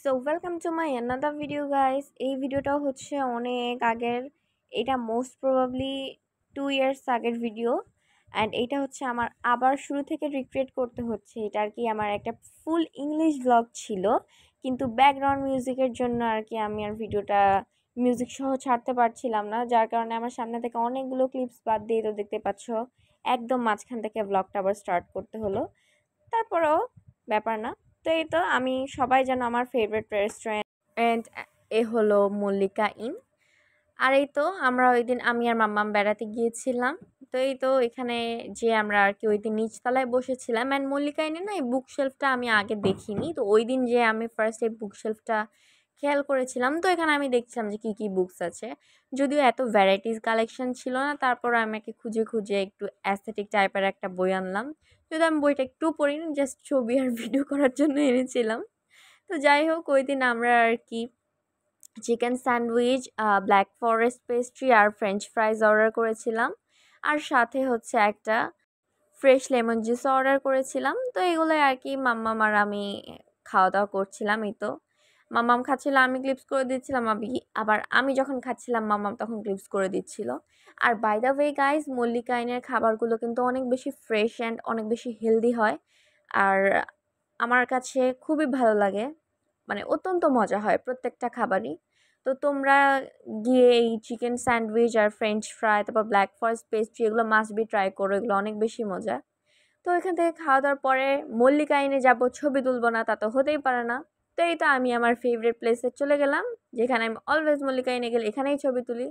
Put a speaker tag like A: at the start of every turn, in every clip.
A: So welcome to my another video guys. এই ভিডিওটা হচ্ছে অনেক আগের, এটা মোস্ট প্রবাবলি 2 ইয়ার্স আগের ভিডিও। অ্যান্ড এটা হচ্ছে আমার আবার শুরু থেকে রিক্রিয়েট করতে হচ্ছে। এটা আর কি আমার একটা ফুল ইংলিশ ব্লগ ছিল, কিন্তু ব্যাকগ্রাউন্ড মিউজিকের জন্য আর কি আমি আর ভিডিওটা মিউজিক সহ ছাড়তে পারছিলাম না, যার কারণে আমার সামনে থেকে অনেকগুলো ক্লিপস বাদ দিয়ে তো দেখতে পাচ্ছ একদম মাঝখান থেকে ব্লগটা আবার স্টার্ট করতে হলো। তারপরেও ব্যাপার না। তো এই তো আমি সবাই যেন আমার ফেভারিট রেস্টুরেন্ট এ হলো মল্লিকা ইন। আর এই তো আমরা ওই দিন আমি আর মাম্মাম বেড়াতে গিয়েছিলাম। তো এই তো এখানে যে আমরা আর কি ওই দিন নিচতলায় বসেছিলাম। অ্যান্ড মল্লিকা ইনে না এই বুক শেলফটা আমি আগে দেখিনি, তো ওই দিন যে আমি ফার্স্ট এই বুক শেলফটা খেয়াল করেছিলাম। তো এখানে আমি দেখছিলাম যে কী কী বুকস আছে, যদিও এত ভ্যারাইটিস কালেকশন ছিল না, তারপর আমি একে খুঁজে খুঁজে একটু অ্যাস্থেটিক টাইপের একটা বই আনলাম। যদি আমি বইটা একটু পড়িনি, জাস্ট ছবি আর ভিডিও করার জন্য এনেছিলাম। তো যাই হোক ওই দিন আমরা আর কি chicken sandwich, black forest pastry আর ফ্রেঞ্চ ফ্রাইজ অর্ডার করেছিলাম। আর সাথে হচ্ছে একটা ফ্রেশ লেমন জুস অর্ডার করেছিলাম। তো এগুলো আর কি মাম্মাম আর আমি খাওয়া দাওয়া করছিলাম। এই তো মাম্মাম খাচ্ছিল, আমি ক্লিপস করে দিচ্ছিলাম, আবার আমি যখন খাচ্ছিলাম মাম্মাম তখন ক্লিপস করে দিচ্ছিল। আর by the way guys, Mallika আইনের খাবারগুলো কিন্তু অনেক বেশি ফ্রেশ অ্যান্ড অনেক বেশি হেলদি হয়। আর আমার কাছে খুবই ভালো লাগে, মানে অত্যন্ত মজা হয় প্রত্যেকটা খাবারই। তো তোমরা গিয়ে এই চিকেন স্যান্ডউইচ আর ফ্রেঞ্চ ফ্রাই, তারপর ব্ল্যাক ফরেস্ট পেস্ট্রি, এগুলো মাস্ট বি ট্রাই করো, এগুলো অনেক বেশি মজা। তো এখান থেকে খাওয়া দাওয়ার পরে মল্লিকা আইনে যাবো, ছবি তুলবো না তা তো হতেই পারে না। তো এই তো আমি আমার ফেভারিট প্লেসে চলে গেলাম, যেখানে আমি অলওয়েজ মল্লিকা আইনে গেলে এখানেই ছবি তুলি,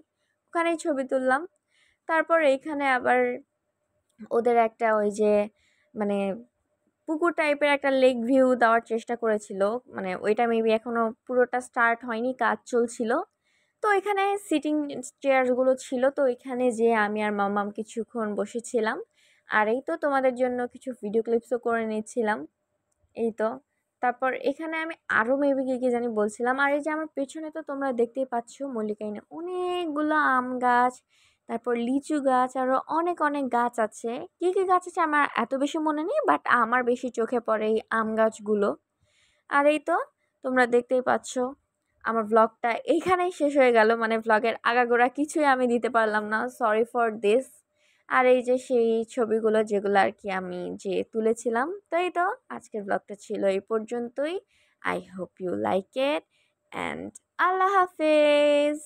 A: ওখানেই ছবি তুললাম। তারপর এইখানে আবার ওদের একটা ওই যে মানে পুকুর টাইপের একটা লেক ভিউ দেওয়ার চেষ্টা করেছিল, মানে ওইটা মেবি এখনো পুরোটা স্টার্ট হয়নি, কাজ চলছিল। তো এখানে সিটিং চেয়ারগুলো ছিল, তো এখানে যে আমি আর মাম্মাম কিছুক্ষণ বসেছিলাম। আর এই তো তোমাদের জন্য কিছু ভিডিও ক্লিপসও করে নিচ্ছিলাম। এই তো তারপর এখানে আমি আরও মেবি কি কি জানি বলছিলাম। আর এই যে আমার পেছনে তো তোমরা দেখতেই পাচ্ছ মল্লিকাইনে অনেকগুলো আম গাছ, তারপর লিচু গাছ, আরও অনেক অনেক গাছ আছে। কি কি গাছ আছে আমার এত বেশি মনে নেই, বাট আমার বেশি চোখে পড়ে এই আম গাছগুলো। আর এই তো তোমরা দেখতেই পাচ্ছ আমার ভ্লগটা এইখানেই শেষ হয়ে গেল, মানে ভ্লগের আগাগোড়া কিছুই আমি দিতে পারলাম না, সরি ফর দিস। আর এই যে সেই ছবিগুলো যেগুলো আর কি আমি যে তুলেছিলাম। তো এই তো আজকের ব্লগটা ছিল এই পর্যন্তই। I hope you like it, and আল্লাহ হাফেজ।